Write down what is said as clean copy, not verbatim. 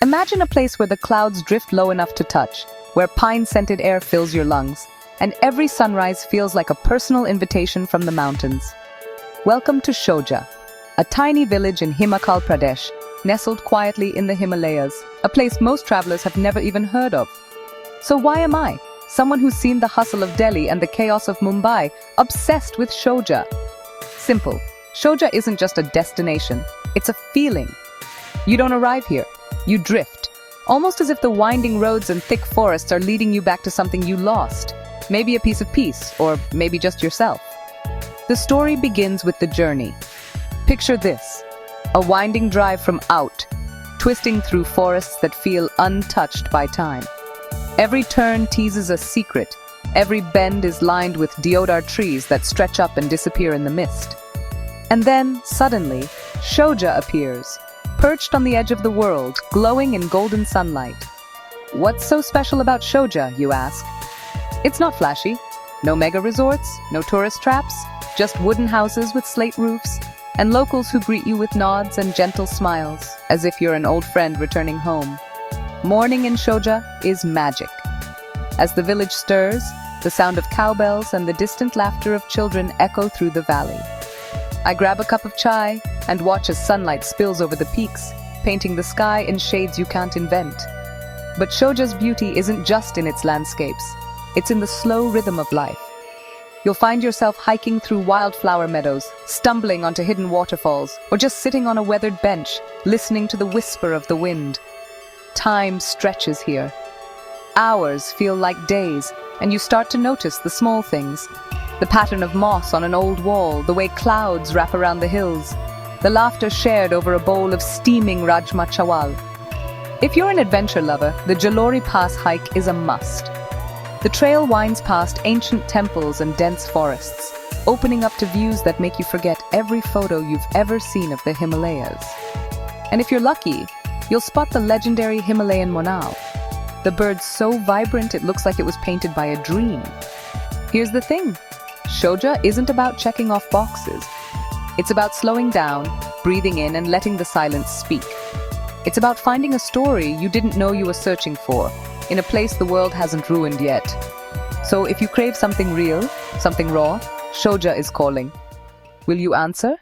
Imagine a place where the clouds drift low enough to touch, where pine-scented air fills your lungs, and every sunrise feels like a personal invitation from the mountains. Welcome to Shoja, a tiny village in Himachal, Pradesh, nestled quietly in the Himalayas, a place most travelers have never even heard of. So why am I, someone who's seen the hustle of Delhi and the chaos of Mumbai, obsessed with Shoja? Simple. Shoja isn't just a destination, it's a feeling. You don't arrive here, you drift, almost as if the winding roads and thick forests are leading you back to something you lost, maybe a piece of peace, or maybe just yourself. The story begins with the journey. Picture this, a winding drive from out, twisting through forests that feel untouched by time. Every turn teases a secret, every bend is lined with deodar trees that stretch up and disappear in the mist. And then, suddenly, Shoja appears, perched on the edge of the world, glowing in golden sunlight. What's so special about Shoja, you ask? It's not flashy. No mega resorts, no tourist traps, just wooden houses with slate roofs, and locals who greet you with nods and gentle smiles, as if you're an old friend returning home. Morning in Shoja is magic. As the village stirs, the sound of cowbells and the distant laughter of children echo through the valley. I grab a cup of chai and watch as sunlight spills over the peaks, painting the sky in shades you can't invent. But Shoja's beauty isn't just in its landscapes, it's in the slow rhythm of life. You'll find yourself hiking through wildflower meadows, stumbling onto hidden waterfalls, or just sitting on a weathered bench, listening to the whisper of the wind. Time stretches here. Hours feel like days, and you start to notice the small things. The pattern of moss on an old wall, the way clouds wrap around the hills, the laughter shared over a bowl of steaming Rajma Chawal. If you're an adventure lover, the Jalori Pass hike is a must. The trail winds past ancient temples and dense forests, opening up to views that make you forget every photo you've ever seen of the Himalayas. And if you're lucky, you'll spot the legendary Himalayan monal. The bird's so vibrant it looks like it was painted by a dream. Here's the thing. Shoja isn't about checking off boxes. It's about slowing down, breathing in, and letting the silence speak. It's about finding a story you didn't know you were searching for, in a place the world hasn't ruined yet. So if you crave something real, something raw, Shoja is calling. Will you answer?